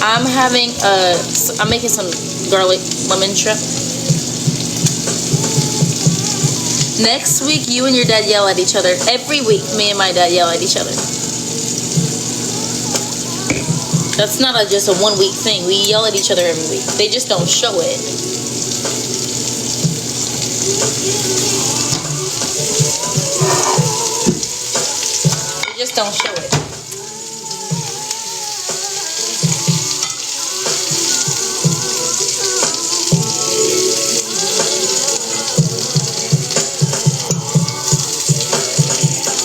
I'm having I'm making some garlic lemon shrimp. Next week, you and your dad yell at each other. Every week, me and my dad yell at each other. That's not just a 1 week thing. We yell at each other every week. They just don't show it. They just don't show it.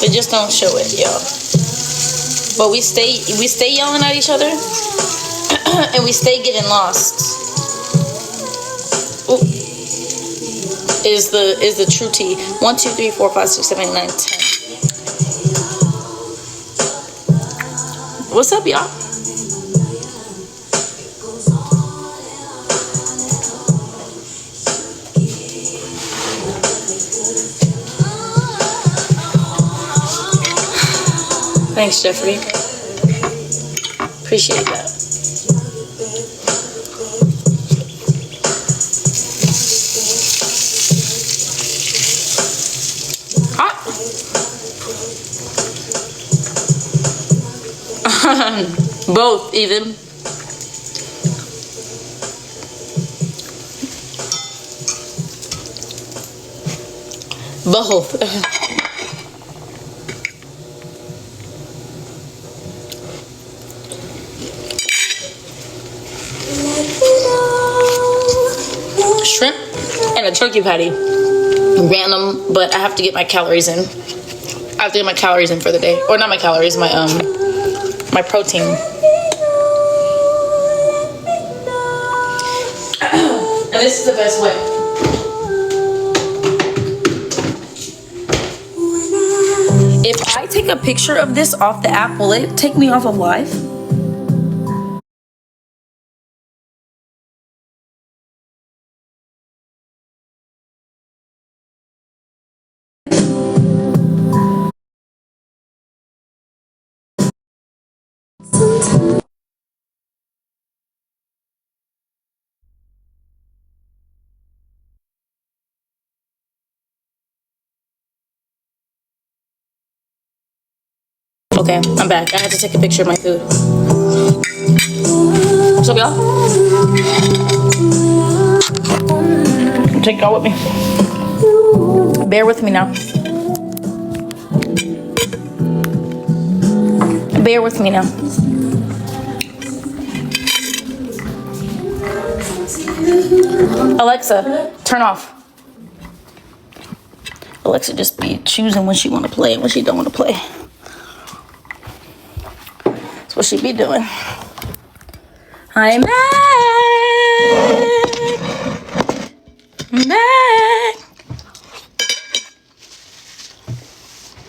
They just don't show it, y'all. But we stay yelling at each other, and we stay getting lost. Ooh. Is the true tea. 1, 2, 3, 4, 5, 6, 7, 8, 9, 10. What's up, y'all? Thanks, Jeffrey. Appreciate that. Hot. Both, even. Both. Shrimp and a turkey patty. Random, but I have to get my calories in. I have to get my calories in for the day. Or not my calories, my protein. And this is the best way. If I take a picture of this off the app, will it take me off of live? Okay, I'm back. I had to take a picture of my food. What's up, y'all? Take y'all with me. Bear with me now. Bear with me now. Alexa, turn off. Alexa just be choosing when she want to play and when she don't want to play. That's what she be doing. I'm back.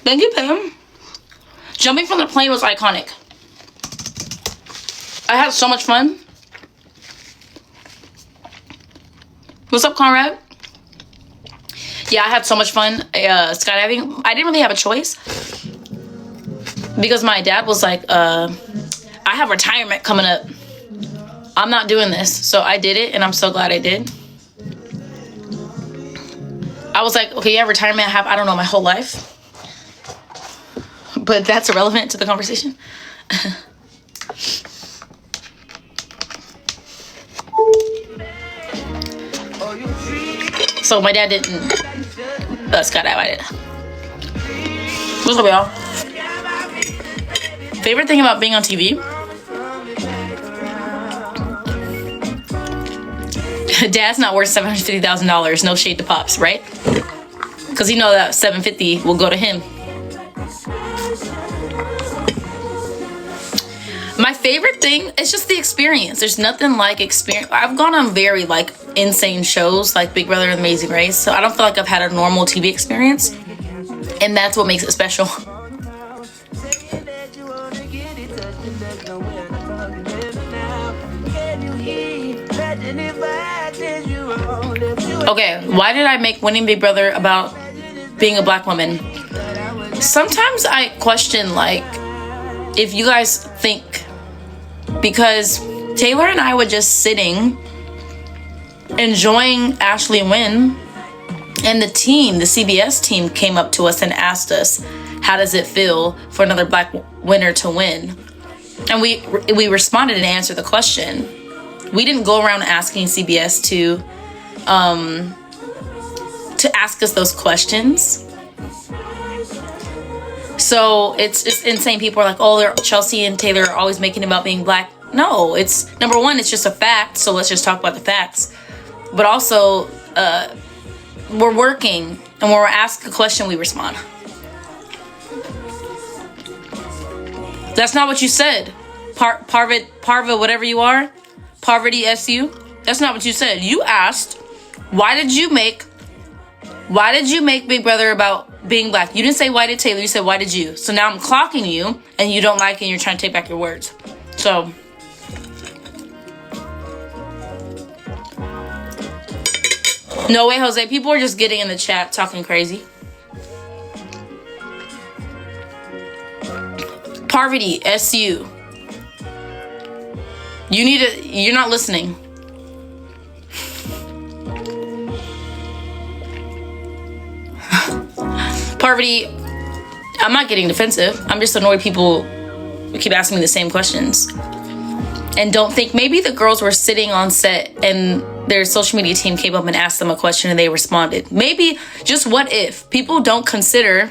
Thank you, Pam. Jumping from the plane was iconic. I had so much fun. What's up, Conrad? Yeah, I had so much fun skydiving. I didn't really have a choice because my dad was like, I have retirement coming up. I'm not doing this. So I did it, and I'm so glad I did. I was like, okay, yeah, retirement I have, I don't know, my whole life. But that's irrelevant to the conversation. So my dad didn't skydive, I did. What's up, y'all? Favorite thing about being on TV? Dad's not worth $750,000. No shade to Pops, right? Because you know that $750 will go to him. My favorite thing is just the experience. There's nothing like experience. I've gone on very like insane shows like Big Brother and Amazing Race, so I don't feel like I've had a normal TV experience, and that's what makes it special. Okay, why did I make winning Big Brother about being a black woman? Sometimes I question, like, if you guys think, because Taylor and I were just sitting, enjoying Ashley win, and the CBS team came up to us and asked us, how does it feel for another black winner to win? And we responded and answered the question. We didn't go around asking CBS to ask us those questions. So it's insane. People are like, oh, Chelsea and Taylor are always making it about being black. No, it's number one, it's just a fact. So let's just talk about the facts. But also, we're working, and when we're asked a question, we respond. That's not what you said. Parva, whatever you are, Poverty SU. That's not what you said. You asked, why did you make Big Brother about being black? You didn't say why did Taylor, you said why did you? So now I'm clocking you, and you don't like it, and you're trying to take back your words. So no way, Jose. People are just getting in the chat talking crazy. Poverty SU. You're not listening. Poverty, I'm not getting defensive. I'm just annoyed people keep asking me the same questions. And don't think, maybe the girls were sitting on set and their social media team came up and asked them a question and they responded. Maybe just what if? People don't consider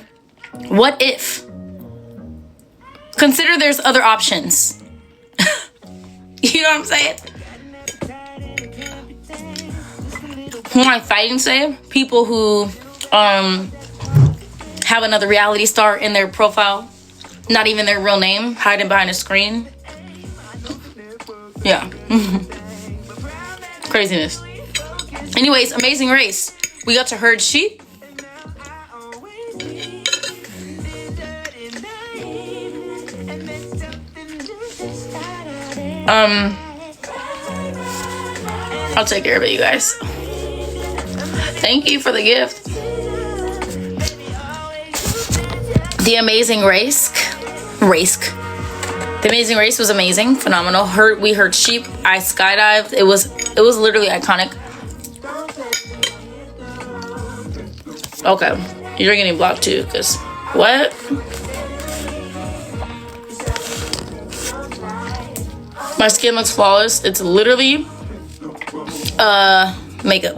what if. Consider there's other options. You know what I'm saying? Who am I fighting today? People who have another reality star in their profile, not even their real name, hiding behind a screen. Yeah. Craziness. Anyways, Amazing Race. We got to herd sheep. I'll take care of it, you guys. Thank you for the gift. The Amazing Race. The Amazing Race was amazing, phenomenal. We heard sheep. I skydived. It was literally iconic. Okay, you're getting blocked too, cause what? My skin looks flawless. It's literally makeup.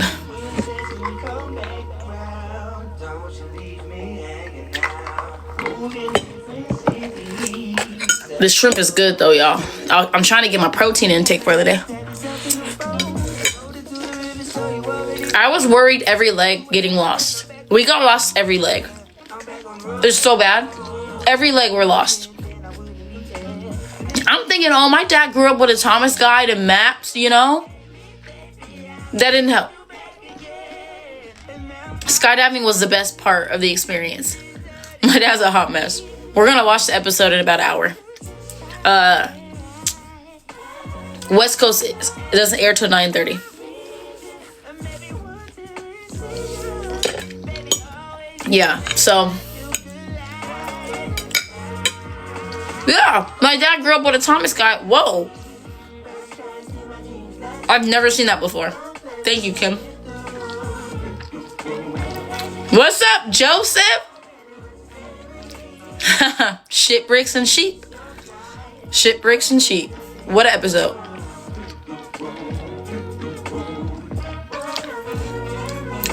This shrimp is good though, y'all. I'm trying to get my protein intake for the day. I was worried every leg getting lost. We got lost every leg. It's so bad. Every leg we're lost. I'm thinking, oh, my dad grew up with a Thomas guide and maps, you know? That didn't help. Skydiving was the best part of the experience. My dad's a hot mess. We're gonna watch the episode in about an hour. West Coast, it doesn't air till 9:30. Yeah, so yeah, my dad grew up with a Thomas guy. Whoa, I've never seen that before. Thank you, Kim. What's up, Joseph? Shit, bricks, and sheep. Shit, bricks, and sheep. What an episode.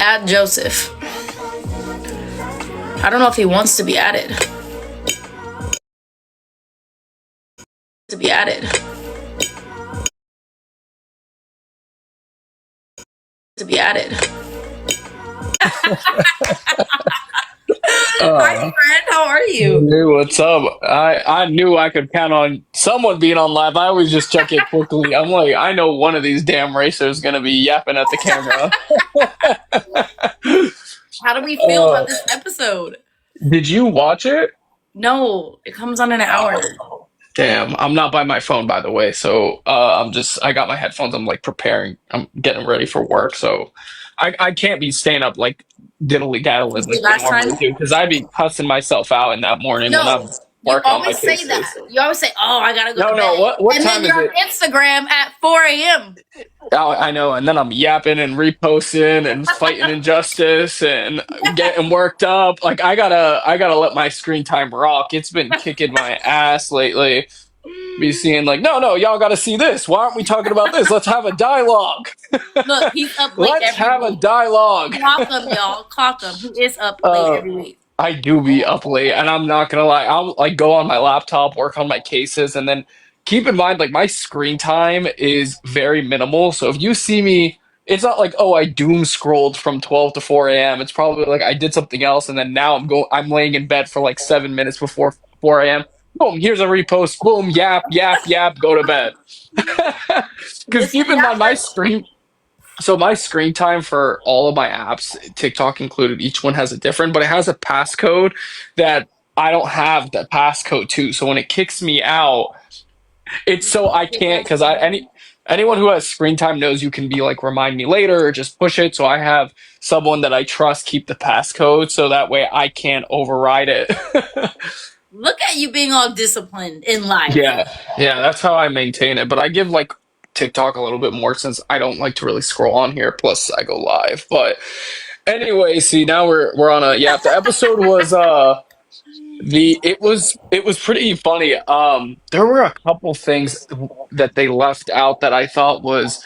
Add Joseph. I don't know if he wants to be added. To be added. To be added. Hi, friend. How are you? Hey, what's up? I knew I could count on someone being on live. I always just check it quickly. I'm like, I know one of these damn racers gonna be yapping at the camera. How do we feel about this episode? Did you watch it? No, it comes on in an hour. Damn, I'm not by my phone, by the way. So I got my headphones. I'm like preparing. I'm getting ready for work. So I can't be staying up like diddly daddling like Last time? because I'd be cussing myself out in that morning when I'm You working on my always say cases. that. You always say, "Oh, I gotta go No, to no. bed," What and then time is you're on it? Instagram at 4 a.m. Oh, I know, and then I'm yapping and reposting and fighting injustice and getting worked up. Like I gotta let my screen time rock. It's been kicking my ass lately. Be seeing like, no, no, y'all gotta see this. Why aren't we talking about this? Let's have a dialogue. Look, he's up late Let's every have a week. dialogue. Clock him, y'all. Clock him. He is up late Uh, every week. I do be up late, and I'm not gonna lie. I'll like go on my laptop, work on my cases, and then keep in mind like my screen time is very minimal. So if you see me, it's not like oh I doom scrolled from 12 to 4 a.m. It's probably like I did something else, and then now I'm laying in bed for like 7 minutes before 4 a.m. Boom, here's a repost. Boom, yap, yap, yap, go to bed. Because Listen, keep in that mind my works. screen so my screen time for all of my apps, TikTok included, each one has a different, but it has a passcode that I don't have the passcode to. So when it kicks me out, it's so I can't because anyone who has screen time knows you can be like remind me later or just push it. So I have someone that I trust keep the passcode so that way I can't override it. Look at you being all disciplined in life. Yeah, yeah, that's how I maintain it. But I give like TikTok a little bit more since I don't like to really scroll on here. Plus, I go live. But anyway, see now we're on a yeah. The episode was the it was pretty funny. There were a couple things that they left out that I thought was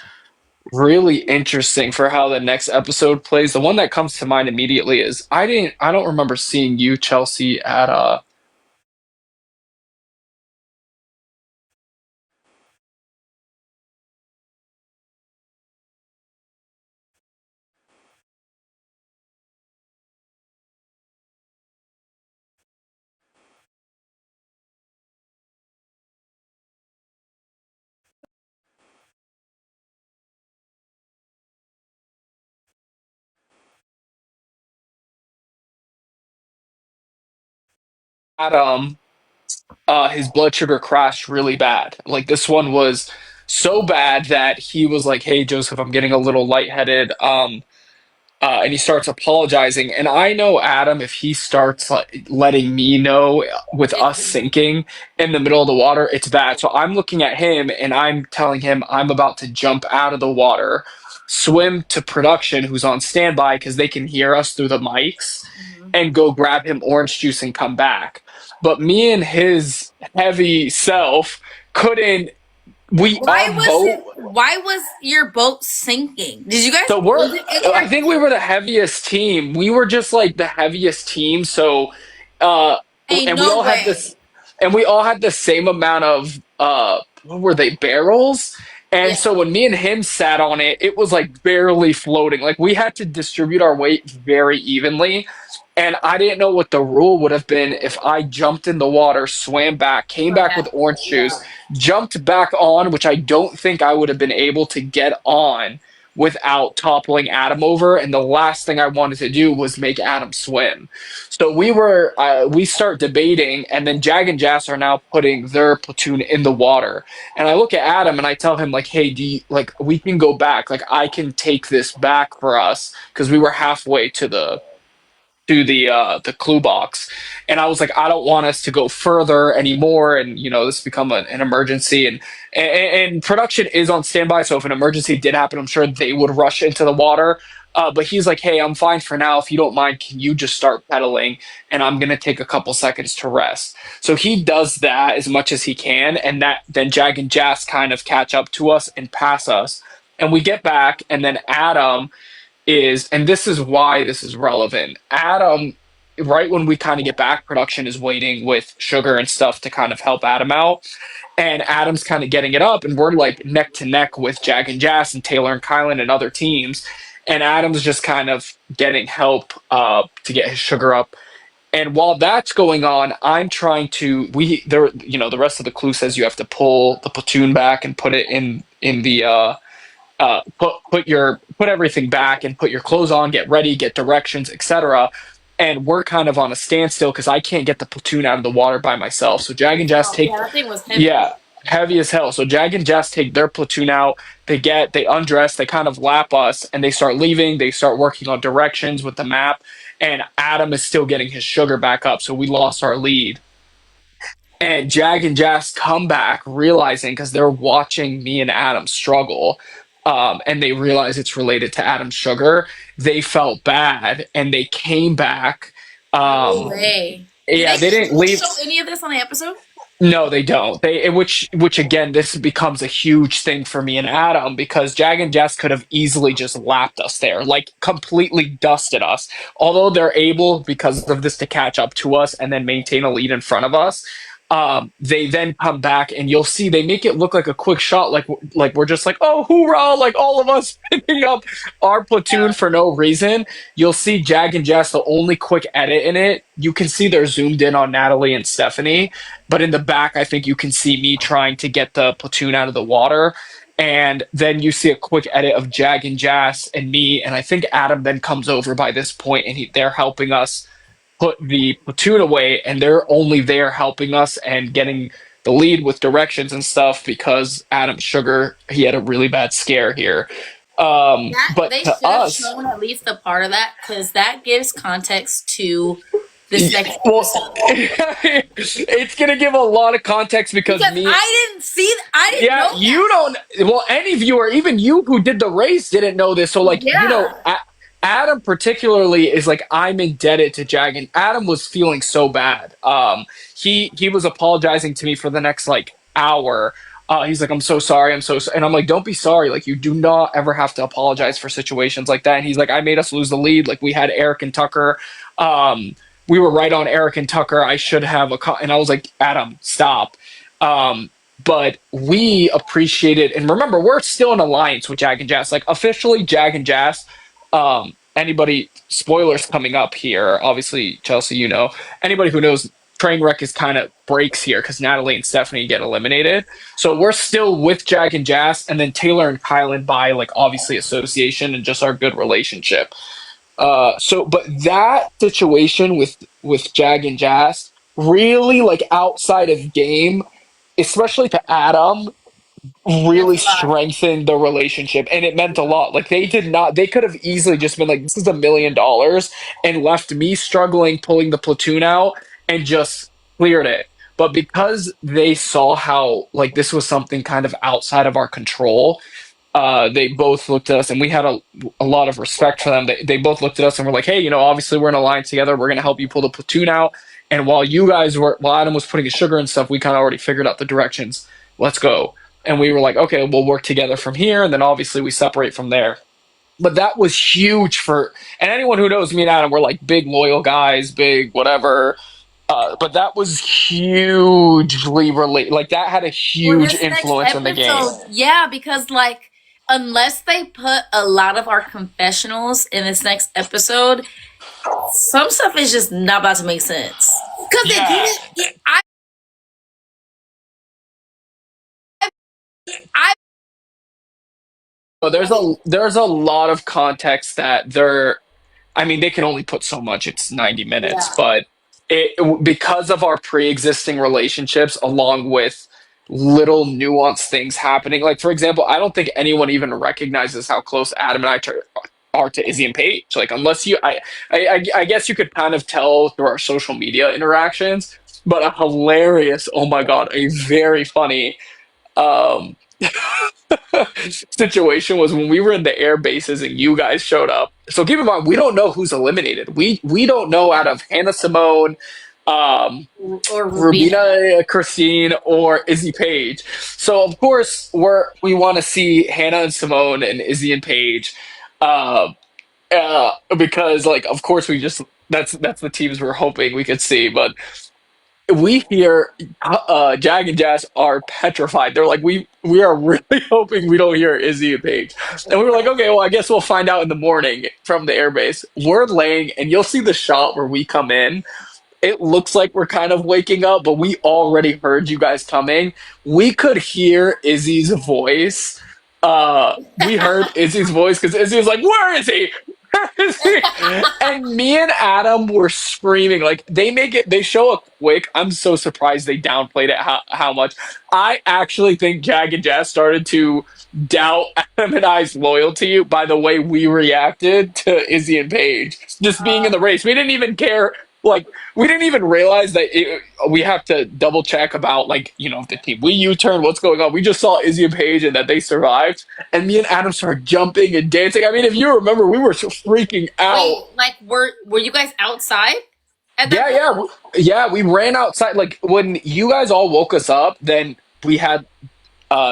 really interesting for how the next episode plays. The one that comes to mind immediately is I don't remember seeing you, Chelsea, at Adam. His blood sugar crashed really bad. Like this one was so bad that he was like, "Hey, Joseph, I'm getting a little lightheaded." And he starts apologizing. And I know Adam, if he starts like, letting me know with us sinking in the middle of the water, it's bad. So I'm looking at him and I'm telling him I'm about to jump out of the water, swim to production, who's on standby because they can hear us through the mics, Mhm. and go grab him orange juice and come back. But me and his heavy self couldn't. We our boat Why was your boat sinking? Did you guys so we're, close it I think we incorrectly? were the heaviest team. We were just like the heaviest team. So, uh, Ain't and we no all had way. this, and we all had the same amount of, what were they, barrels? And Yeah. so when me and him sat on it, it was like barely floating. Like we had to distribute our weight very evenly. And I didn't know what the rule would have been if I jumped in the water, swam back, came Come back back. with orange juice, Yeah. jumped back on, which I don't think I would have been able to get on without toppling Adam over. And the last thing I wanted to do was make Adam swim. So we start debating, and then Jag and Jas are now putting their platoon in the water. And I look at Adam and I tell him like, "Hey, like we can go back? Like I can take this back for us because we were halfway to the clue box." And I was like, I don't want us to go further anymore, and this become an emergency, and production is on standby, so if an emergency did happen, I'm sure they would rush into the water. But he's like, "Hey, I'm fine for now. If you don't mind, can you just start pedaling, and I'm gonna take a couple seconds to rest." So he does that as much as he can, and that then Jag and Jas kind of catch up to us and pass us, and we get back, and then Adam is, and this is why this is relevant. Adam, right when we kind of get back, production is waiting with sugar and stuff to kind of help Adam out. And Adam's kind of getting it up, and we're like neck to neck with Jag and Jas and Taylor and Kylan and other teams. And Adam's just kind of getting help to get his sugar up. And while that's going on, I'm trying to the rest of the clue says you have to pull the platoon back and put it in the put everything back and put your clothes on, get ready, get directions, etc. And we're kind of on a standstill because I can't get the platoon out of the water by myself. So Jag and Jess Oh yeah, take, that thing was heavy. yeah, heavy as hell. So Jag and Jess take their platoon out. They undress, they kind of lap us, and they start leaving. They start working on directions with the map. And Adam is still getting his sugar back up. So we lost our lead. And Jag and Jas come back realizing because they're watching me and Adam struggle, and they realize it's related to Adam's sugar. They felt bad and they came back. No Um, way. yeah, they Do didn't they leave. show any of this on the episode? No, they don't. Which again, this becomes a huge thing for me and Adam because Jag and Jess could have easily just lapped us there, like completely dusted us. Although they're able because of this to catch up to us and then maintain a lead in front of us. They then come back and you'll see they make it look like a quick shot, like we're just like, oh hoorah, like all of us picking up our platoon for no reason. You'll see Jag and Jess, the only quick edit in it. You can see they're zoomed in on Natalie and Stephanie, but in the back, I think you can see me trying to get the platoon out of the water. And then you see a quick edit of Jag and Jas and me. And I think Adam then comes over by this point and they're helping us put the platoon away. And they're only there helping us and getting the lead with directions and stuff because Adam Sugar, he had a really bad scare here. But They to should have us, shown at least a part of that because that gives context to this next well, episode. it's gonna give a lot of context because Because me, I didn't yeah, know you that. don't. Well, any viewer, even you who did the race, didn't know this. So, like, Yeah. Adam particularly is like I'm indebted to Jag, and Adam was feeling so bad. He was apologizing to me for the next like hour. He's like, I'm so sorry, and I'm like, don't be sorry. Like, you do not ever have to apologize for situations like that. And he's like, I made us lose the lead. Like, we had Eric and Tucker. We were right on Eric and Tucker. I should have and I was like, Adam, stop. But we appreciate it. And remember, we're still in alliance with Jag and Jas. Like, officially, Jag and Jas. Anybody, spoilers coming up here. Obviously, Chelsea, you know. Anybody who knows, Trainwreck is kind of breaks here because Natalie and Stephanie get eliminated. So we're still with Jag and Jas. And then Taylor and Kylan by, like, obviously association and just our good relationship. But that situation with Jag and Jas really, like, outside of game, especially to Adam, That's really a lot. strengthened the relationship, and it meant a lot. Like, they could have easily just been like, this is $1 million, and left me struggling pulling the platoon out and just cleared it. But because they saw how, like, this was something kind of outside of our control, they both looked at us, and we had a lot of respect for them. They both looked at us and were like, hey, obviously we're in a line together. We're going to help you pull the platoon out. And while Adam was putting his sugar and stuff, we kind of already figured out the directions. Let's go. And we were like, okay, we'll work together from here. And then obviously we separate from there. But that was huge and anyone who knows me and Adam, we're like big loyal guys, big whatever. But that was hugely related. Like, that had a For huge this next influence in the game. episode, yeah, because like unless they put a lot of our confessionals in this next episode, some stuff is just not about to make sense. Because they Yeah. didn't. I So there's a lot of context that I mean, they can only put so much. It's 90 minutes, yeah. but because of our pre-existing relationships, along with little nuanced things happening. Like, for example, I don't think anyone even recognizes how close Adam and are to Izzy and Paige. Like, unless I guess you could kind of tell through our social media interactions. But a hilarious, oh my god, a very funny um, situation was when we were in the air bases and you guys showed up. So keep in mind, we don't know who's eliminated. We don't know out of Hannah Simone, um, Or Rubina. Rubina Christine, or Izzy Page. So of course we want to see Hannah and Simone and Izzy and Paige, uh, because, like, of course we just that's the teams we're hoping we could see, but we hear Jag and Jazz are petrified. They're like, we are really hoping we don't hear Izzy and Paige. And we were like, okay, well, I guess we'll find out in the morning from the airbase. We're laying, and you'll see the shot where we come in. It looks like we're kind of waking up, but we already heard you guys coming. We could hear Izzy's voice. We heard Izzy's voice because Izzy was like, "Where is he? Where is he?" And me and Adam were screaming. Like, they show a quick. I'm so surprised they downplayed it how much. I actually think Jag and Jazz started to doubt Adam and I's loyalty by the way we reacted to Izzy and Paige just being in the race. We didn't even care like we didn't even realize that we have to double check about like the team we U-turn what's going on. We just saw Izzy and Paige and that they survived, and me and Adam started jumping and dancing. I mean, if you remember, we were so freaking Wait, out. like were you guys outside at that Yeah, point? yeah, we ran outside. Like when you guys all woke us up, then we had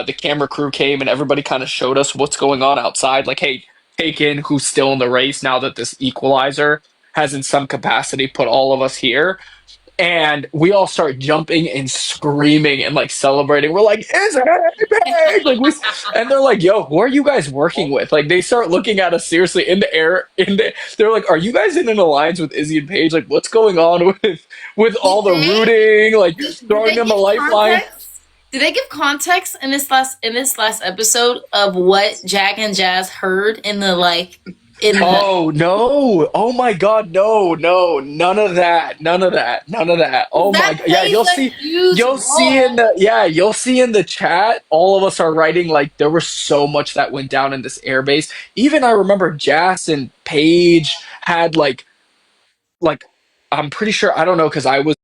the camera crew came and everybody kind of showed us what's going on outside. Like, hey, Taken, who's still in the race now that this equalizer has in some capacity put all of us here. And we all start jumping and screaming and like celebrating. We're like, "Is it big?" Like we, and they're like, "Yo, who are you guys working with?" Like they start looking at us seriously in the air. They're like, "Are you guys in an alliance with Izzy and Paige? Like, what's going on with Did all the they rooting? Like did throwing they them a give lifeline." context? Did they give context in this last episode of what Jag and Jazz heard in the in the Oh no! Oh my God! No! No! None of that! None of that! None of that! Oh my that God! Yeah, plays a huge you'll see in role. the you'll see in the chat. All of us are writing like there was so much that went down in this airbase. Even I remember Jas and Paige had like I'm pretty sure I don't know because I was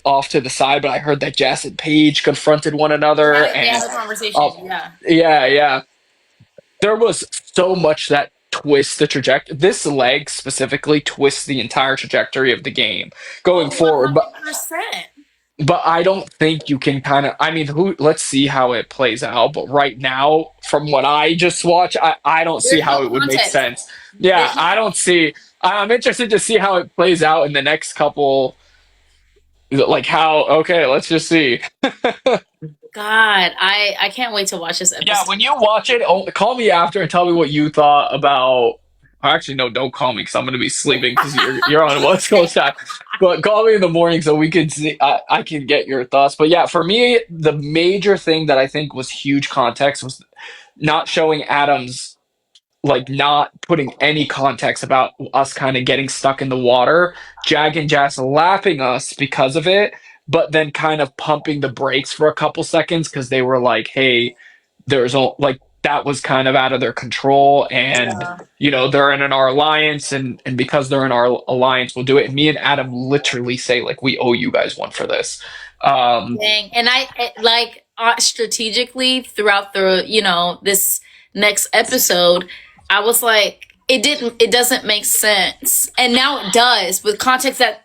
off to the side, but I heard that Jas and Paige confronted one another, They had and a conversation. uh, Yeah. yeah, there was so much that twists the trajectory. This leg specifically twists the entire trajectory of the game going Oh, forward. But 100%. I don't think you can kind of. I mean, who? Let's see how it plays out. But right now, from what I just watched, I don't see There's how no it would make context. sense. Yeah, There's no I don't see. I'm interested to see how it plays out in the next couple. Like how? Okay, let's just see. God. I can't wait to watch this Yeah, episode. when you watch it, call me after and tell me what you thought about. Actually, no, don't call me because I'm going to be sleeping because you're on West Coast time. But call me in the morning so we can see. I can get your thoughts. But yeah, for me, the major thing that I think was huge context was not showing Adams, like not putting any context about us kind of getting stuck in the water. Jag and Jas laughing us because of it, but then kind of pumping the brakes for a couple seconds because they were like, "Hey, there's all like that was kind of out of their control, and Yeah. they're in our alliance, and because they're in our alliance, we'll do it." And me and Adam literally say like, "We owe you guys one for this." Um, Dang. And strategically throughout this next episode, I was like, it doesn't make sense. And now it does with context that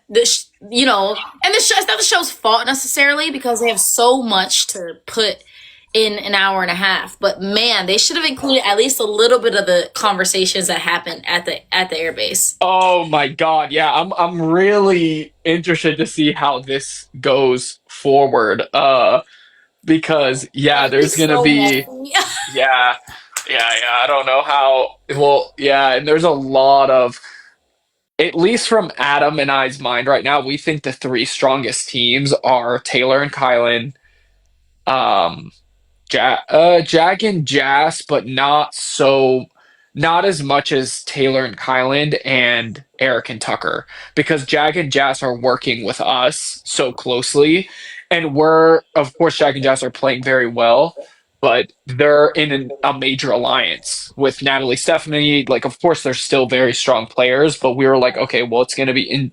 and the show, it's not the show's fault necessarily because they have so much to put in an hour and a half. But man, they should have included at least a little bit of the conversations that happened at the airbase. oh my God, yeah, I'm really interested to see how this goes forward. Because It's yeah, gonna be there's gonna so be messy. yeah, I don't know how. Well, yeah, and there's a lot of, at least from Adam and I's mind right now, we think the three strongest teams are Taylor and Kylan, um, Jag and Jas, but not as much as Taylor and Kylan and Eric and Tucker, because Jag and Jas are working with us so closely, and we're of course Jag and Jas are playing very well, but they're in a major alliance with Natalie Stephanie. Like, of course, they're still very strong players, but we were like, okay, well, it's going to be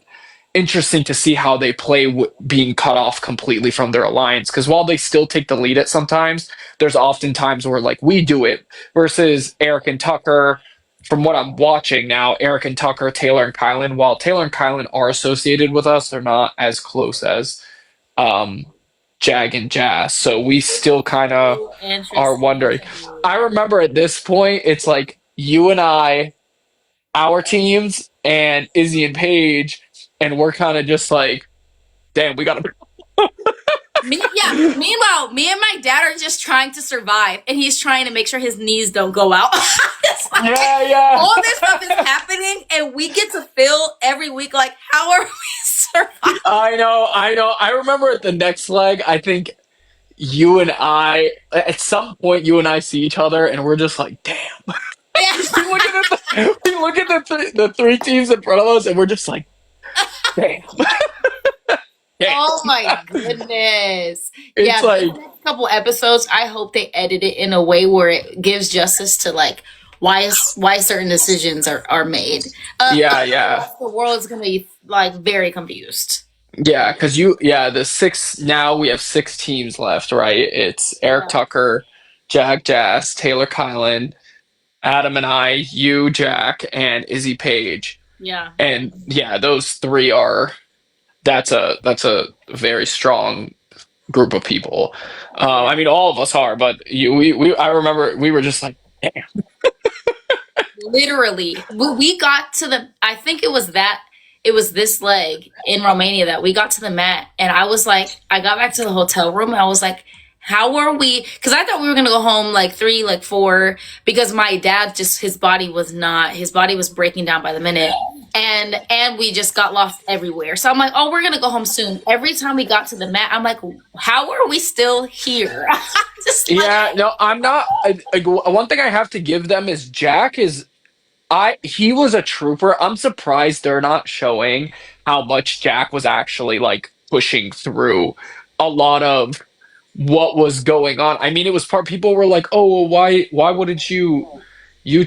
interesting to see how they play being cut off completely from their alliance. Because while they still take the lead at sometimes, there's often times where like we do it versus Eric and Tucker. From what I'm watching now, Eric and Tucker, Taylor and Kylan. While Taylor and Kylan are associated with us, they're not as close as um, Jag and Jas. So we still kind of So are interesting wondering. to I me. remember at this point, it's like you and I, our teams, and Izzy and Paige, and we're kind of just like, damn, we gotta. Yeah. Meanwhile, me and my dad are just trying to survive, and he's trying to make sure his knees don't go out. It's like Yeah, yeah. all this stuff is happening, and we get to feel every week like, how are we surviving? I know, I know. I remember at the next leg, I think you and I, at some point, you and I see each other, and we're just like, damn. Yeah. We look at the three teams in front of us, and we're just like, damn, damn. Oh my goodness. It's Yeah, these like, next couple episodes, I hope they edit it in a way where it gives justice to like why certain decisions are made. Yeah. The world is gonna be like very confused. Yeah, because now we have 6 teams left, right? It's Eric Yeah. Tucker, Jag Jas, Taylor Kylan, Adam and I, you, Jack, and Izzy Page. Yeah. And yeah, those three are that's a very strong group of people. Yeah. I mean, all of us are, but I remember we were just like, damn. Literally, we got to the. I think it was that. It was this leg in Romania that we got to the mat, and I was like, I got back to the hotel room, and I was like, how are we? Because I thought we were gonna go home like 3, like 4, because my dad just his body was not. His body was breaking down by the minute, and we just got lost everywhere. So I'm like, oh, we're gonna go home soon. Every time we got to the mat, I'm like, how are we still here? Just like, Yeah, no, I'm not. One thing I have to give them is Jack is he was a trooper. I'm surprised they're not showing how much Jack was actually like pushing through a lot of what was going on. I mean, it was people were like, "Oh, well, why wouldn't you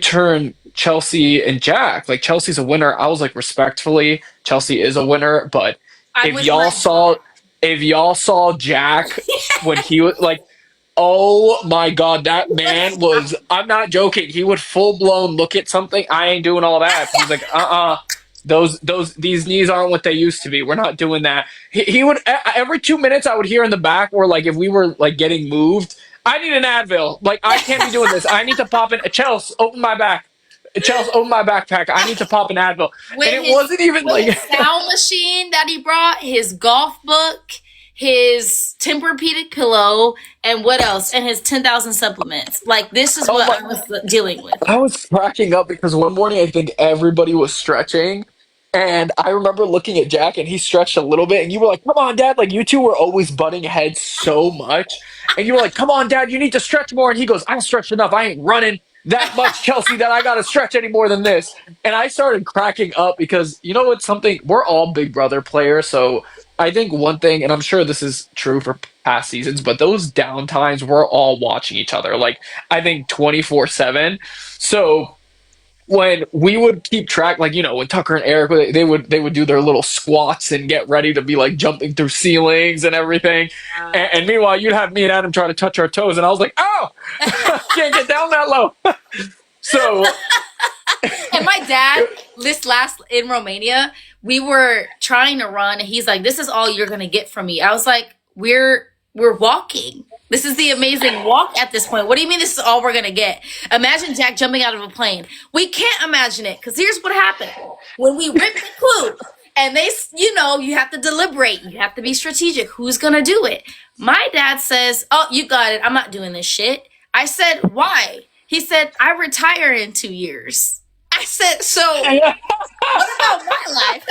turn Chelsea and Jack? Like Chelsea's a winner." I was like, respectfully, Chelsea is a winner, but I if would y'all saw if y'all saw Jack when he was like, oh my God, that man was, I'm not joking. He would full blown look at something. I ain't doing all that. He's like, these knees aren't what they used to be. We're not doing that. He would, every 2 minutes I would hear in the back, or like if we were like getting moved, I need an Advil. Like, I can't be doing this. I need to pop in. Chelsea, open my back. Chelsea, open my backpack. I need to pop an Advil. with And it wasn't even with like his sound machine that he brought, his golf book, his Tempur-Pedic pillow, and what else? And his 10,000 supplements. Like, this is what I was dealing with. I was cracking up because one morning I think everybody was stretching, and I remember looking at Jack and he stretched a little bit, and you were like, "Come on, Dad!" Like you two were always butting heads so much, and you were like, "Come on, Dad, you need to stretch more." And he goes, "I don't stretch enough. I ain't running that much, Chelsea, that I gotta stretch any more than this." And I started cracking up because you know what? Something we're all Big Brother players, so I think one thing, and I'm sure this is true for past seasons, but those downtimes we're all watching each other. Like I think 24/7. So when we would keep track, like when Tucker and Eric they would do their little squats and get ready to be like jumping through ceilings and everything, and meanwhile you'd have me and Adam try to touch our toes, and I was like, oh, can't get down that low. So And my dad, this last in Romania, we were trying to run, and he's like, "This is all you're gonna get from me." I was like, "We're walking. This is the amazing walk at this point. What do you mean this is all we're gonna get?" Imagine Jack jumping out of a plane. We can't imagine it because here's what happened when we ripped the clue. And you have to deliberate. You have to be strategic. Who's gonna do it? My dad says, "Oh, you got it. I'm not doing this shit." I said, "Why?" He said, "I retire in 2 years." I said, "So what about my life?"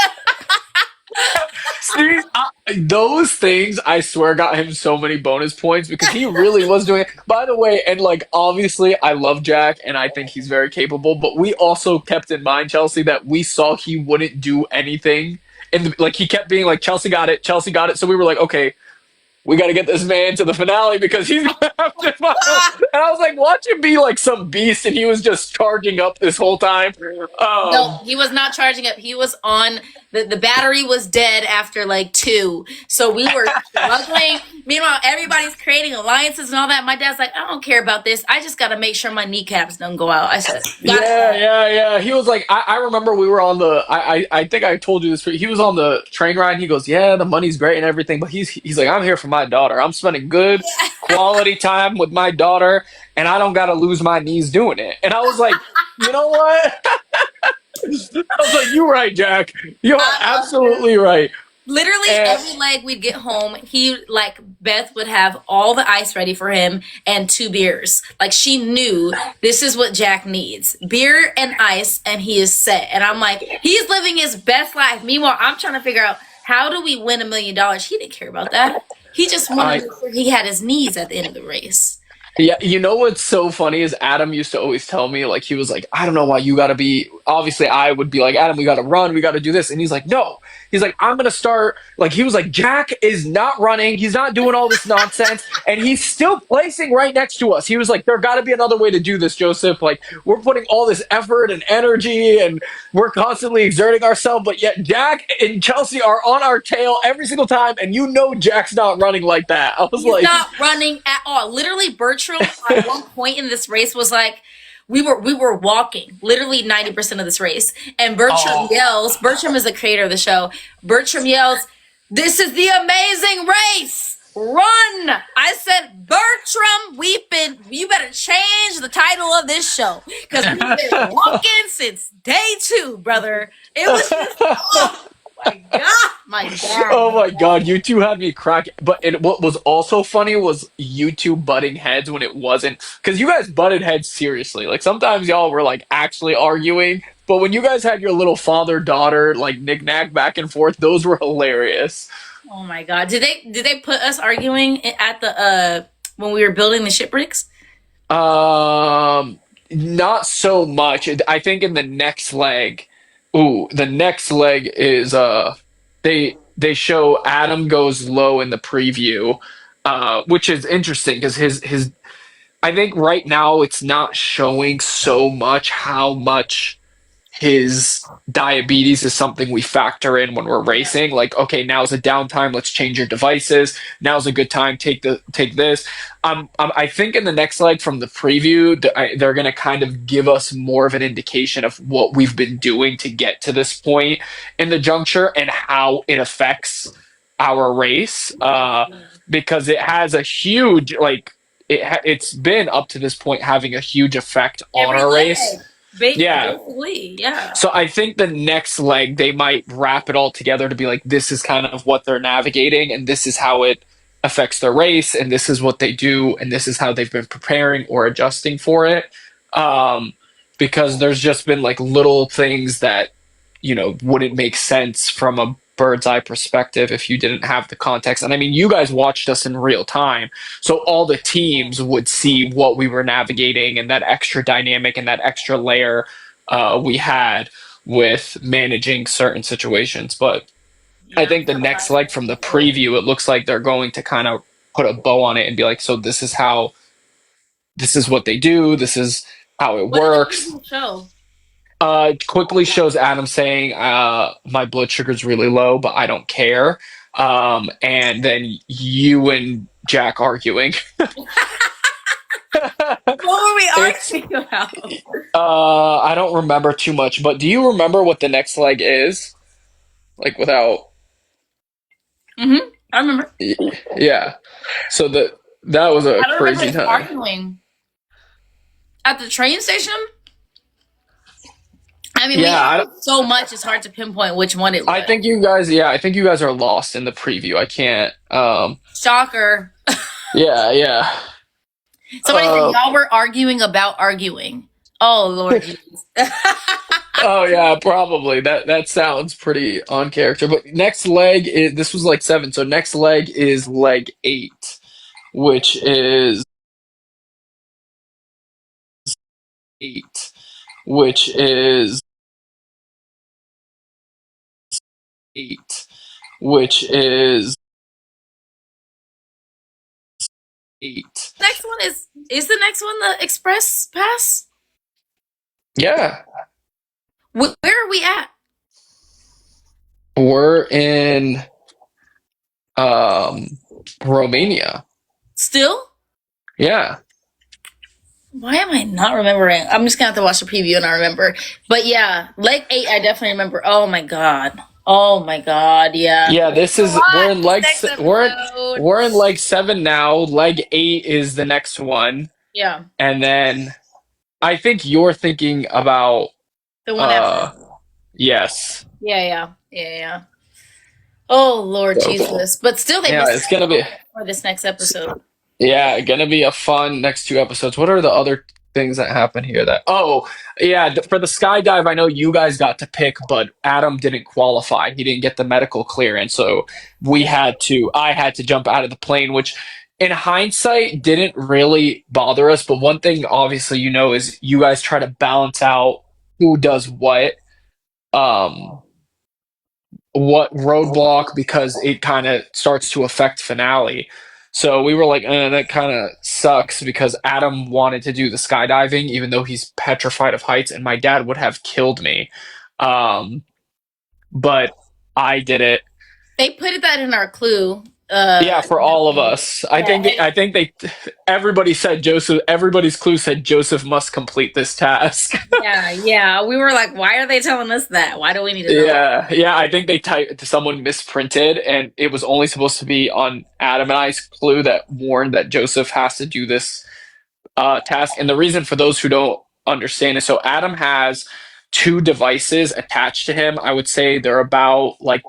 see, those things I swear got him so many bonus points because he really was doing it. By the way, and like obviously, I love Jack and I think he's very capable. But we also kept in mind, Chelsea, that we saw he wouldn't do anything, and like he kept being like, "Chelsea got it, Chelsea got it." So we were like, okay, we got to get this man to the finale because he's gonna have to And I was like, watch him be like some beast, and he was just charging up this whole time. No, he was not charging up. He was on the battery was dead after like 2. So we were struggling. Meanwhile, everybody's creating alliances and all that. My dad's like, "I don't care about this. I just got to make sure my kneecaps don't go out." I said, yeah. He was like, I remember we were on the. I think I told you this. He was on the train ride. And he goes, "Yeah, the money's great and everything, but he's like, I'm here for my daughter. I'm spending good quality time with my daughter, and I don't got to lose my knees doing it." And I was like, you know what? I was like, you're right, Jack. You're absolutely right. Literally every leg we'd get home, Beth would have all the ice ready for him and 2 beers. Like she knew this is what Jack needs. Beer and ice, and he is set. And I'm like, he's living his best life. Meanwhile, I'm trying to figure out how do we win $1 million? He didn't care about that. He just wanted to make sure he had his knees at the end of the race. Yeah, you know what's so funny is Adam used to always tell me, like, he was like, I don't know why you gotta be, obviously I would be like, Adam, we got to run, we got to do this, and he's like, no. He's like, I'm gonna start. Like he was like, Jack is not running. He's not doing all this nonsense, and he's still placing right next to us. He was like, there got to be another way to do this, Joseph. Like we're putting all this effort and energy, and we're constantly exerting ourselves, but yet Jack and Chelsea are on our tail every single time, and you know Jack's not running like that. I was He's like, not running at all. Literally, Bertram at one point in this race was like, we were walking literally 90% of this race, and Bertram yells. Bertram is the creator of the show. Bertram yells, "This is the amazing race! Run!" I said, Bertram, you better change the title of this show because we've been walking since day 2, brother. It was just, oh my god, my dad. oh my god, you two had me crack. But what was also funny was you two butting heads when it wasn't, because you guys butted heads seriously. Like sometimes y'all were like actually arguing, but when you guys had your little father daughter like knick-knack back and forth, those were hilarious. Oh my god! Did they put us arguing at the when we were building the shipwrecks? Um, Not so much. I think in the next leg, ooh, the next leg is they show Adam goes low in the preview, which is interesting because his I think right now it's not showing so much how much his diabetes is something we factor in when we're racing. Like, okay, now's a downtime. Let's change your devices. Now's a good time. Take this. I think in the next leg from the preview, they're going to kind of give us more of an indication of what we've been doing to get to this point in the juncture and how it affects our race. Because it has a huge it's been up to this point having a huge effect on Every our leg. race. Yeah. Basically, yeah. So I think the next leg they might wrap it all together to be like, this is kind of what they're navigating, and this is how it affects their race, and this is what they do, and this is how they've been preparing or adjusting for it. Um, because there's just been like little things that, wouldn't make sense from a bird's eye perspective if you didn't have the context. And I mean, you guys watched us in real time, so all the teams would see what we were navigating and that extra dynamic and that extra layer we had with managing certain situations. But I think the next leg from the preview, it looks like they're going to kind of put a bow on it and be like, so this is what they do, this is how it works. Show. Quickly shows Adam saying, my blood sugar's really low, but I don't care. And then you and Jack arguing. What were we arguing about? I don't remember too much, but do you remember what the next leg is? Like without. I remember. Yeah. So that was a I don't crazy remember time. arguing at the train station. I mean, Yeah, we have so much; it's hard to pinpoint which one it was. I think you guys are lost in the preview. I can't. Shocker. Yeah. Somebody said y'all were arguing about arguing. Oh Lord Jesus. Oh yeah, probably. That sounds pretty on character. But next leg is, this was like 7, so next leg is leg 8, which is 8, which is 8, which is 8. Next one is the next one the express pass? Yeah. Where are we at? We're in Romania. Still? Yeah. Why am I not remembering? I'm just gonna have to watch the preview and I remember. But yeah, leg 8 I definitely remember. Oh my god. Yeah. Yeah, we're in we're in leg 7 now. Leg 8 is the next one. Yeah. And then I think you're thinking about the one after. Yes. Yeah. Oh Lord Jesus. But still it's gonna be for this next episode. Yeah, gonna be a fun next 2 episodes. What are the other things that happen here for the skydive, I know you guys got to pick, but Adam didn't qualify. He didn't get the medical clearance, so I had to jump out of the plane, which in hindsight didn't really bother us. But one thing obviously is you guys try to balance out who does um, what roadblock because it kind of starts to affect finale. So we were like, that kind of sucks because Adam wanted to do the skydiving, even though he's petrified of heights, and my dad would have killed me. Um, but I did it. They put that in our clue. Yeah, for all of us. Yeah, I think they everybody said Joseph everybody's clue said Joseph must complete this task. yeah. We were like, why are they telling us that? Why do we need to know that? Yeah. I think they typed someone misprinted, and it was only supposed to be on Adam and I's clue that warned that Joseph has to do this task. And the reason for those who don't understand is so Adam has two devices attached to him. I would say they're about like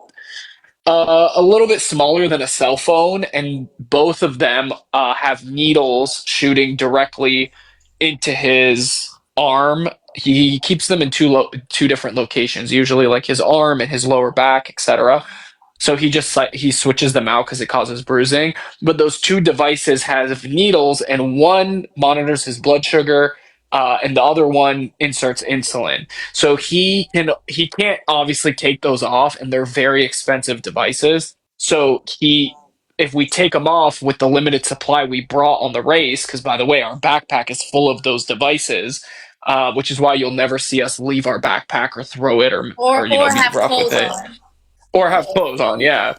a little bit smaller than a cell phone, and both of them have needles shooting directly into his arm. He keeps them in two different locations, usually like his arm and his lower back, etc. So he just like he switches them out because it causes bruising. But those two devices have needles, and one monitors his blood sugar, and the other one inserts insulin. So he can't obviously take those off, and they're very expensive devices. So he if we take them off with the limited supply we brought on the race, because by the way, our backpack is full of those devices. Which is why you'll never see us leave our backpack or throw it or Or be have rough with clothes it on. or have clothes on. Yeah,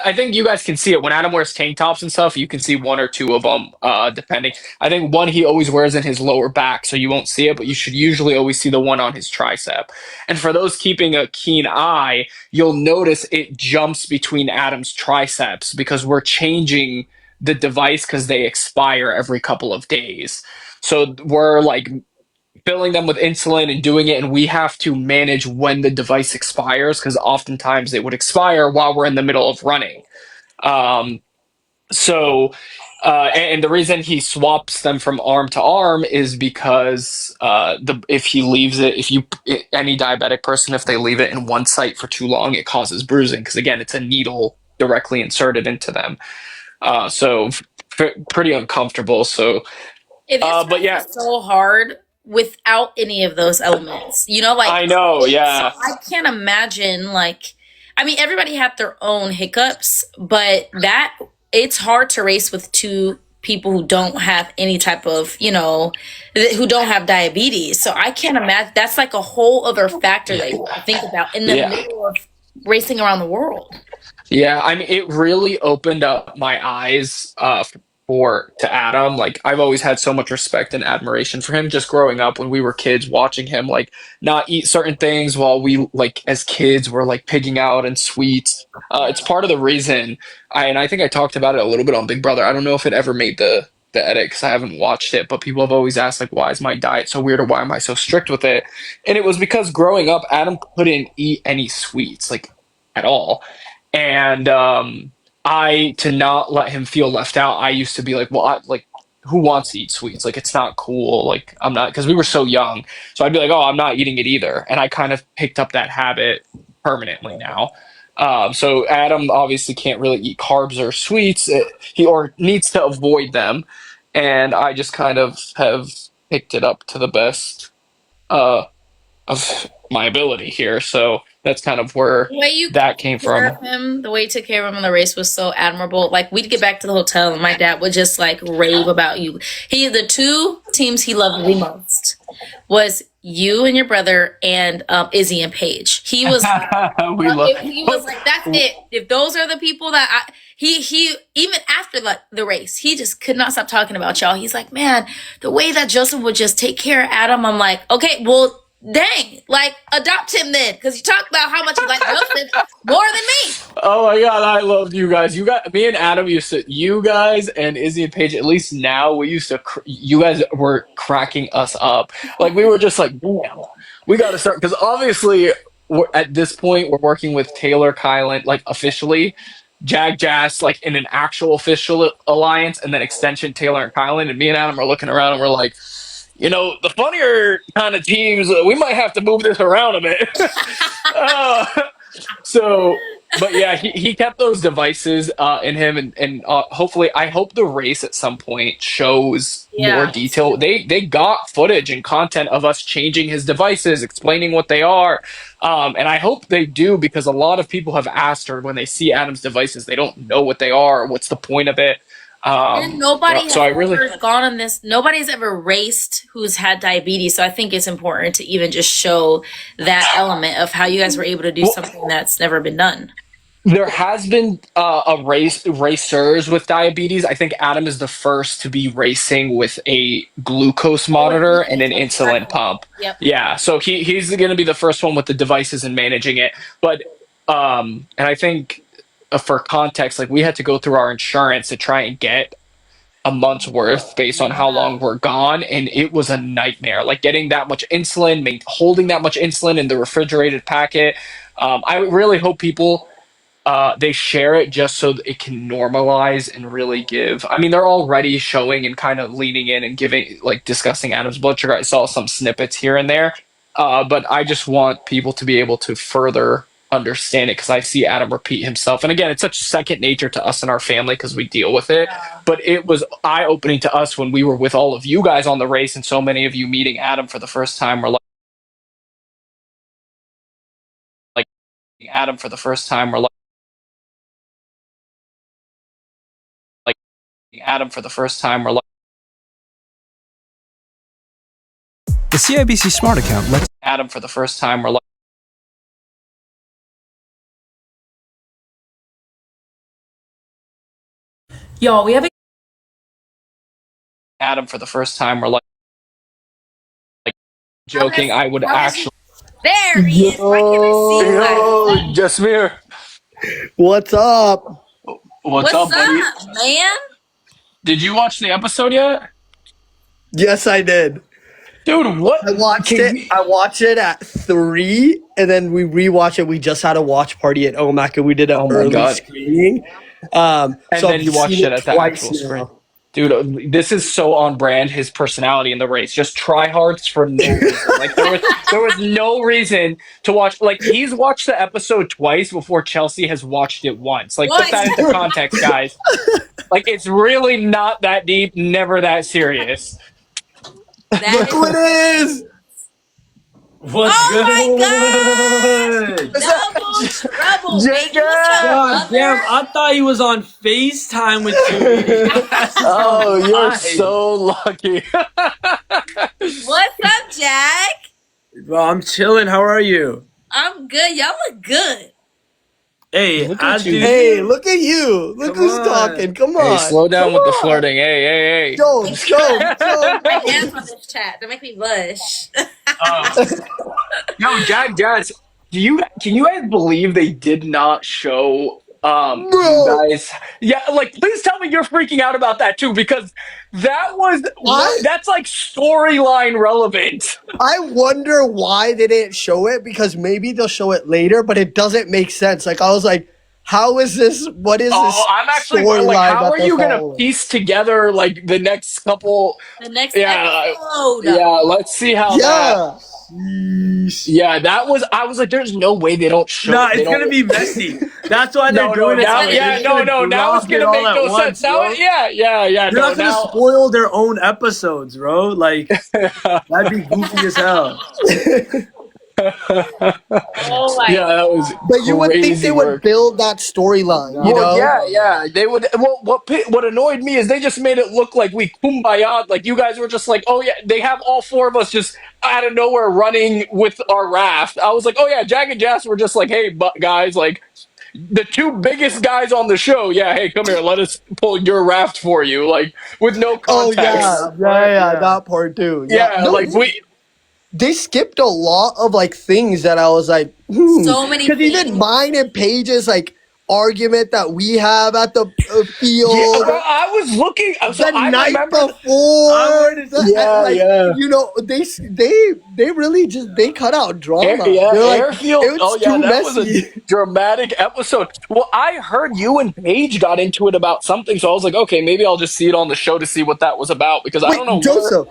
I think you guys can see it when Adam wears tank tops and stuff. You can see one or two of them, depending. I think one he always wears in his lower back, so you won't see it, but you should usually always see the one on his tricep. And for those keeping a keen eye, you'll notice it jumps between Adam's triceps because we're changing the device because they expire every couple of days. So we're like filling them with insulin and doing it, and we have to manage when the device expires because oftentimes it would expire while we're in the middle of running. um, so and the reason he swaps them from arm to arm is because the if he leaves it if you any diabetic person, if they leave it in one site for too long, it causes bruising because again it's a needle directly inserted into them. Pretty uncomfortable. So This but race yeah, is so hard without any of those elements. I know. So Yeah. I can't imagine like I mean everybody had their own hiccups, but that it's hard to race with two people who don't have any type of, who don't have diabetes. So I can't imagine that's like a whole other factor that you have to think about in the Yeah. middle of racing around the world. Yeah, I mean, it really opened up my eyes for to Adam. Like, I've always had so much respect and admiration for him just growing up when we were kids, watching him like not eat certain things while we like as kids were like pigging out and sweets. It's Yeah. part of the reason and I think I talked about it a little bit on Big Brother. I don't know if it ever made the edit because I haven't watched it, but people have always asked like, why is my diet so weird or why am I so strict with it? And it was because growing up, Adam couldn't eat any sweets like at all. And I to not let him feel left out, I used to be like, well, like who wants to eat sweets? Like it's not cool. Like I'm not because we were so young. So I'd be like, oh, I'm not eating it either. And I kind of picked up that habit permanently now. So Adam obviously can't really eat carbs or sweets. He or needs to avoid them, and I just kind of have picked it up to the best uh, of my ability here. So that's kind of where The way you that came took care from. of him, the way you took care of him in the race was so admirable. Like we'd get back to the hotel and my dad would just like rave about you. The two teams he loved the most was you and your brother and Izzy and Paige. He was We love. he was like that's it. If those are the people that he even after the race, he just could not stop talking about y'all. He's like, man, the way that Joseph would just take care of Adam. I'm like, okay, well, dang, like adopt him then, because you talk about how much you like Joseph more than me. Oh my god, I loved you guys. You got me and Adam used to. You guys and Izzy and Paige. At least now we used to. You guys were cracking us up. Like we were just like, damn, we got to start because obviously at this point we're working with Taylor Kylan like officially. Jag Jas like in an actual official alliance, and then extension Taylor and Kylan. And me and Adam are looking around and we're like, the funnier kind of teams, we might have to move this around a bit. uh, So, but yeah, he kept those devices in him, and hopefully, I hope the race at some point shows more Yeah, me detail. too. They got footage and content of us changing his devices, explaining what they are, and I hope they do because a lot of people have asked her when they see Adam's devices, they don't know what they are. What's the point of it? And nobody So has I really, ever gone on this. Nobody's ever raced who's had diabetes. So I think it's important to even just show that element of how you guys were able to do well, something that's never been done. there has been a racers with diabetes. I think Adam is the first to be racing with a glucose Oh, with monitor and an glucose, insulin exactly. pump. Yep. Yeah, so he's going to be the first one with the devices and managing it. But and I think for context, like we had to go through our insurance to try and get a month's worth based on how long Yeah. we're gone, and it was a nightmare. Like getting that much insulin, holding that much insulin in the refrigerated packet. I really hope people they share it just so that it can normalize and really give. I mean, they're already showing and kind of leaning in and giving, like discussing Adam's blood sugar. I saw some snippets here and there, but I just want people to be able to further understand it because I see Adam repeat himself. And again, it's such second nature to us and our family because we deal with it. Yeah. But it was eye opening to us when we were with all of you guys on the race and so many of you meeting Adam for the first time or like Adam for the first time or like Adam for the first time or like The CIBC Smart account lets Adam for the first time or like Y'all, we have a Adam for the first time or like joking. I would how does actually. there he is. Why can't I see you Yo, guys? Jasmir, What's up? what's What's up, buddy? up, man? Did you watch the episode yet, Yes, I did. dude? What? I watched Can it. you- I watched it at 3, and then we rewatched it. We just had a watch party at OMAC, and we did an Oh my early God! screening. And So then I've you watched seen it it at the twice actual screen. now. Dude, this is so on brand. His personality in the race, just tryhards for no reason. Like there was no reason to watch. Like he's watched the episode twice before Chelsea has watched it once. Like put that into context, guys. Like it's really not that deep, never that serious. Look who it is! What's Oh my good? Double trouble, Jag baby. What's up, God damn, brother? I thought he was on FaceTime with you. Oh, you're Nice. so lucky. What's up, Jack? Bro, I'm chilling. How are you? I'm good. Y'all look good. Hey, Look at as you. do Hey, look at you! Look Come who's on. talking. Come on. Hey, slow down Come with the on. flirting. Hey. Jokes. I dance on this chat. Don't make me blush. Yo, Jag Jas, can you guys believe they did not show Bro. you guys? Yeah, like please tell me you're freaking out about that too because that was What? that's like storyline relevant. I wonder why they didn't show it, because maybe they'll show it later, but it doesn't make sense. Like, I was like, how is this? What is this Oh, I'm actually storyline like, how that are they're you gonna following? piece together like the next couple? The next Yeah, episode. yeah. Let's see how that. Yeah. Yeesh. Yeah, that was. I was like, there's no way they don't show. Nah, they it's don't- gonna be messy. That's why they're No, doing it. now, that way. yeah, They're just gonna now it's drop it gonna make all at no once, sense. Now, bro. yeah. They're No, not gonna now. spoil their own episodes, bro. Like, that'd be goofy as hell. Oh my Yeah, that was. But you would think crazy they would work. build that storyline, you Well, know? yeah, they would. Well, what annoyed me is they just made it look like we kumbaya. Like you guys were just like, oh yeah, they have all four of us just out of nowhere running with our raft. I was like, oh yeah, Jag and Jas were just like, hey, but guys, like the two biggest guys on the show. Yeah, hey, come here, let us pull your raft for you, like with no Oh, context. yeah, that part too. Yeah, No, like we. they skipped a lot of like things that I was like, So many because even things. mine and Paige's like argument that we have at the field. Yeah, well, I was looking. So The I night remember. before, Yeah. you know, they really just they cut out drama. Yeah, They're like, airfield. it was Oh yeah, too that was messy. a dramatic episode. Well, I heard you and Paige got into it about something, so I was like, okay, maybe I'll just see it on the show to see what that was about because I don't know. Wait, Joseph,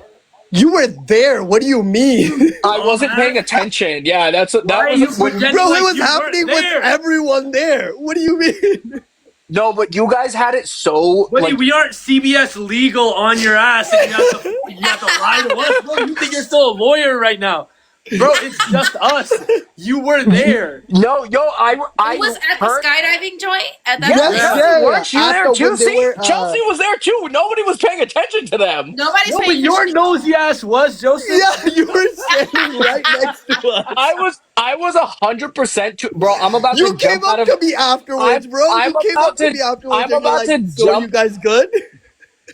You were there. What do you mean? I wasn't paying attention. Yeah, that Why are you was when pretending Bro, like it was you weren't happening with there? everyone there. What do you mean? no, but you guys had it so Buddy, like we aren't CBS legal on your ass, and you have to lie to us, bro. You think you're still a lawyer right now, bro? It's just us. You were there. no, yo, I It was at the heard. skydiving joint at that Yes, point? Chelsea, weren't you At there the- too? when they See, were, Chelsea was there too. Nobody was paying attention to them. Nobody's No, but paying your attention. nosy ass was, Joseph. Yeah, you were standing right next to us. I was 100% bro. I'm about You to came jump out up of. to me afterwards, bro. I'm You came about up to to- me afterwards I'm and you're about like, to so are you jump- guys good?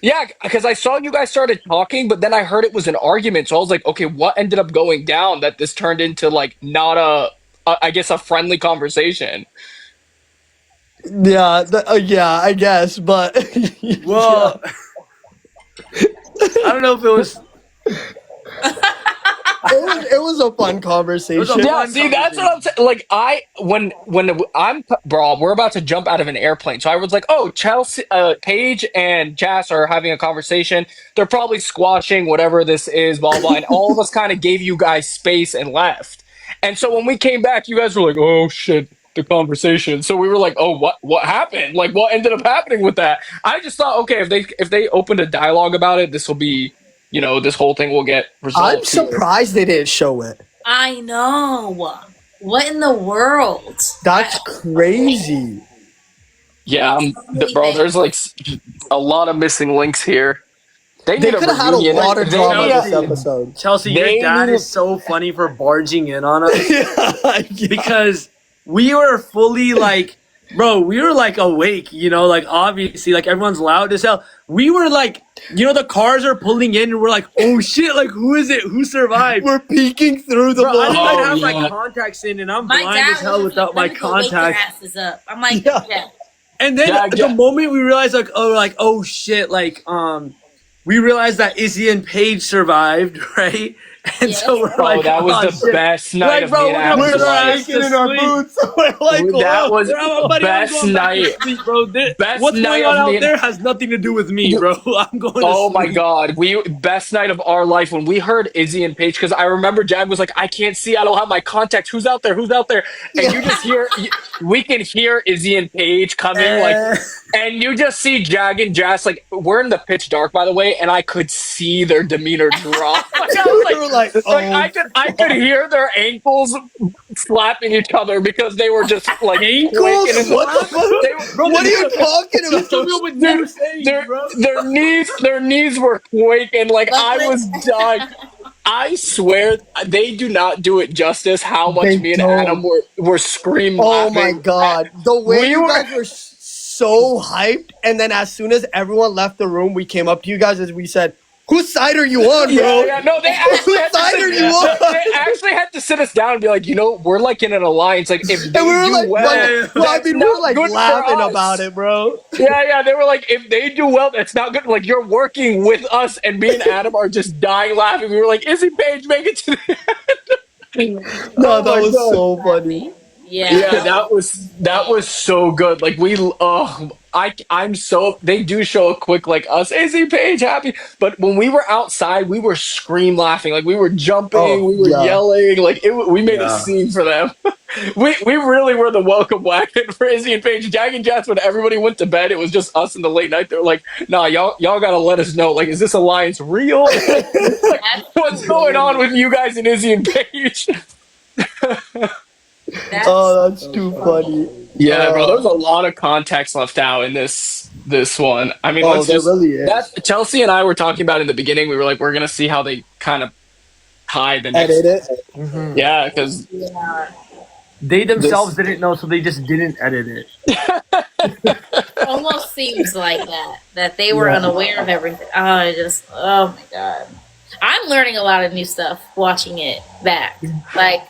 Yeah, because I saw you guys started talking, but then I heard it was an argument, so I was like, okay, what ended up going down that this turned into like not I guess a friendly conversation. Yeah, yeah, I guess, but Well, I don't know if it was. it was a fun conversation. Yeah, Yeah, see, that's what I'm saying. Like, when I'm, bro, we're about to jump out of an airplane. So I was like, oh, Chelsea, Paige and Jas are having a conversation. They're probably squashing whatever this is, blah, blah. And all of us kind of gave you guys space and left. And so when we came back, you guys were like, oh, shit, the conversation. So we were like, oh, what happened? Like, what ended up happening with that? I just thought, okay, if they opened a dialogue about it, this will be, this whole thing will get resolved. I'm surprised they didn't show it. I know. What in the world? That's crazy. Yeah, bro. There's like a lot of missing links here. They need could have had a reunion. lot of They drama need a- this episode. Chelsea, They your dad needed- is so funny for barging in on us Yeah. because we were fully like, bro, we were like awake, like obviously, like everyone's loud as hell. We were like, the cars are pulling in and we're like, oh shit, like who is it? Who survived? We're peeking through the Bro, I blood. didn't have yeah. my contacts in and I'm My blind dad as hell was without my "Let me go wake their contacts. asses up." I'm like, Yeah. yeah. And then Yeah. the moment we realized oh shit, we realized that Izzy and Paige survived, right? And Yeah. so we're Bro, like, that was oh, the shit. best night Like, of bro, me and we're gonna Adam's put our life. ass Shaking in our sleep. boots. We're like, That whoa. was Buddy, I'm best going back to night. sleep, bro. Best What's night going on of me out and- there has nothing to do with me, bro. I'm going to Oh sleep. my god, best night of our life when we heard Izzy and Paige, because I remember Jag was like, I can't see, I don't have my contacts. Who's out there? Who's out there? And you just hear, we can hear Izzy and Paige coming, like, and you just see Jag and Jas, like, we're in the pitch dark, by the way, and I could see their demeanor drop. I was We were like, I could hear their ankles slapping each other because they were just like Ankles? quaking in the- What the fuck? they were- Bro, What are you talking Just tell me about? what you were saying, bro. their knees were quaking, like I was dying. I swear they do not do it justice how much They me and don't. Adam were screaming Oh laughing. my god. The way We you were- guys were so hyped, and then as soon as everyone left the room, we came up to you guys and we said, whose side are you on, bro? Yeah, no, they actually had to Whose side are sit, you on? they actually had to sit us down and be like, we're like in an alliance. Like if they And we were do like, well, well, I that's mean, we were not like good for laughing us. about it, bro. Yeah, they were like, if they do well, that's not good. Like, you're working with us, and me and Adam are just dying laughing. We were like, Izzy Paige, make it to the end. No, Oh that my was God. so funny. Yeah. Yeah, that was so good. Like I'm so they do show a quick like us Izzy Paige happy, but when we were outside, we were scream laughing, like we were jumping, Oh, we were yeah. yelling, like we made a Yeah. scene for them. we really were the welcome wagon for Izzy and Paige. Jag and Jas, when everybody went to bed, it was just us in the late night. They were like, "Nah, y'all gotta let us know. Like, is this alliance real? Like, what's going on with you guys and Izzy and Paige?" Oh, that's too funny. Yeah, bro, there's a lot of context left out in this one. I mean, Oh, there really is. that Chelsea and I were talking about in the beginning. We were like, we're gonna see how they kind of tie the next. Edit it. Yeah, because They themselves didn't know, so they just didn't edit it. Almost seems like that they were unaware of everything. Oh my god, I'm learning a lot of new stuff watching it back. Like,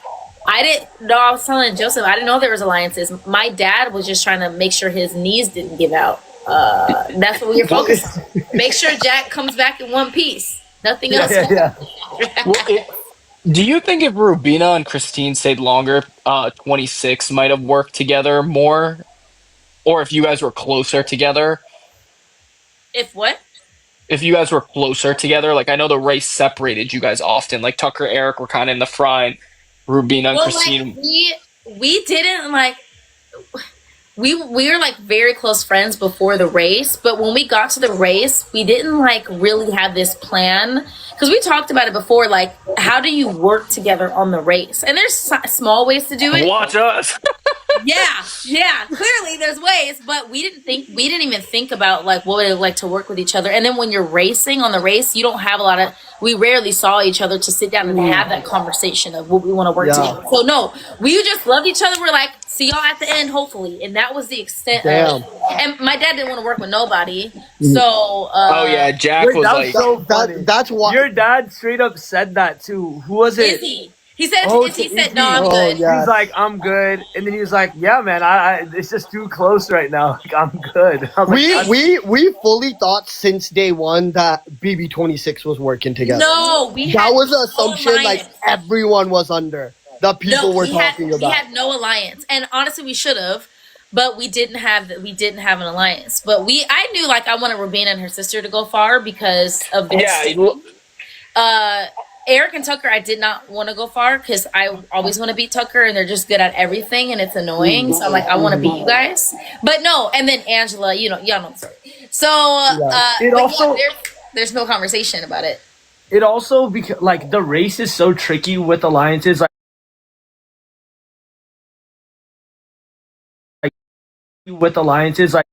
I didn't know. I was telling Joseph, I didn't know there was alliances. My dad was just trying to make sure his knees didn't give out. That's what we were focused on. Make sure Jack comes back in one piece. Nothing else. do you think if Rubina and Christine stayed longer, 26 might have worked together more, or if you guys were closer together? If what? if you guys were closer together. Like I know the race separated you guys often. Like Tucker, Eric were kind of in the front. Rubina and Well, Christine. we didn't like we were like very close friends before the race, but when we got to the race, we didn't like really have this plan because we talked about it before. Like, how do you work together on the race? And there's small ways to do it. Watch us. Yeah. Clearly, there's ways, but we didn't even think about like what it would like to work with each other. And then when you're racing on the race, you don't have a lot of. We rarely saw each other to sit down and have that conversation of what we want to work together. So no, we just loved each other. We're like, see y'all at the end, hopefully, and that was the extent. Damn. And my dad didn't want to work with nobody, so. Oh yeah, Jack Wait, was that like. was so funny. That's why Your dad straight up said that too. Who was it? Izzy. He said, Oh, he it's said, Izzy. no, I'm Oh, good. yeah. He's like, I'm good, and then he was like, yeah, man, I it's just too close right now. Like, I'm good. I was like, that's- we fully thought since day one that BB26 was working together. No, we That had was an no assumption like alliance. everyone was under. The people were talking We about. had no alliance, and honestly, we should have, but we didn't have an alliance. But I knew like I wanted Rubina and her sister to go far because of this. Yeah, Eric and Tucker, I did not want to go far because I always want to beat Tucker, and they're just good at everything, and it's annoying. So I'm like, I want to beat you guys, but no. And then Angela, y'all know the story. So It but also- there's no conversation about it. it also because like the race is so tricky with alliances. Like with alliances, like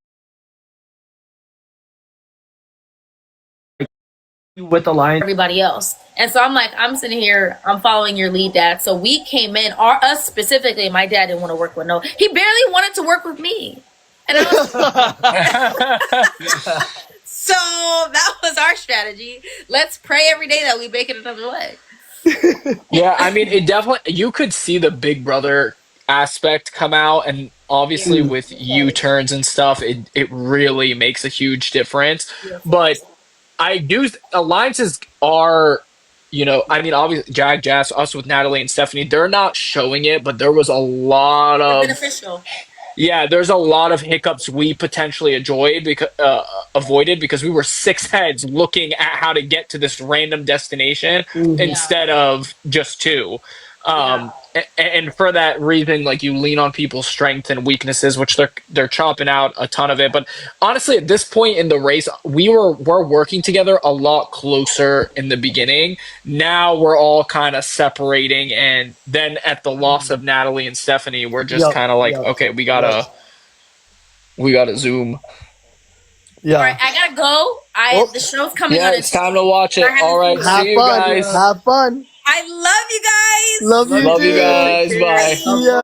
with alliance. Everybody else. And so I'm like, I'm sitting here, I'm following your lead, Dad. So we came in, us specifically, my dad didn't want to work with he barely wanted to work with me. And I was, so that was our strategy. Let's pray every day that we make it another way. yeah. I mean, it definitely. You could see the Big Brother aspect come out, and obviously with U-turns and stuff, it really makes a huge difference. But I do alliances are. I mean, obviously, Jag Jas, us with Natalie and Stephanie, they're not showing it, but there was a lot of Beneficial. yeah, there's a lot of hiccups we potentially avoided because we were six heads looking at how to get to this random destination instead of just two. And for that reason, like you lean on people's strengths and weaknesses, which they're chopping out a ton of it. But honestly, at this point in the race, we're working together a lot closer in the beginning. Now we're all kind of separating, and then at the loss of Natalie and Stephanie, we're just kind of like, okay, we gotta zoom. Yeah. All right, I gotta go. The show's coming on. Yeah, it's time to watch it. All right, Have see you fun. guys. Have fun. I love you guys. Love you Love too. you guys. Bye. See ya.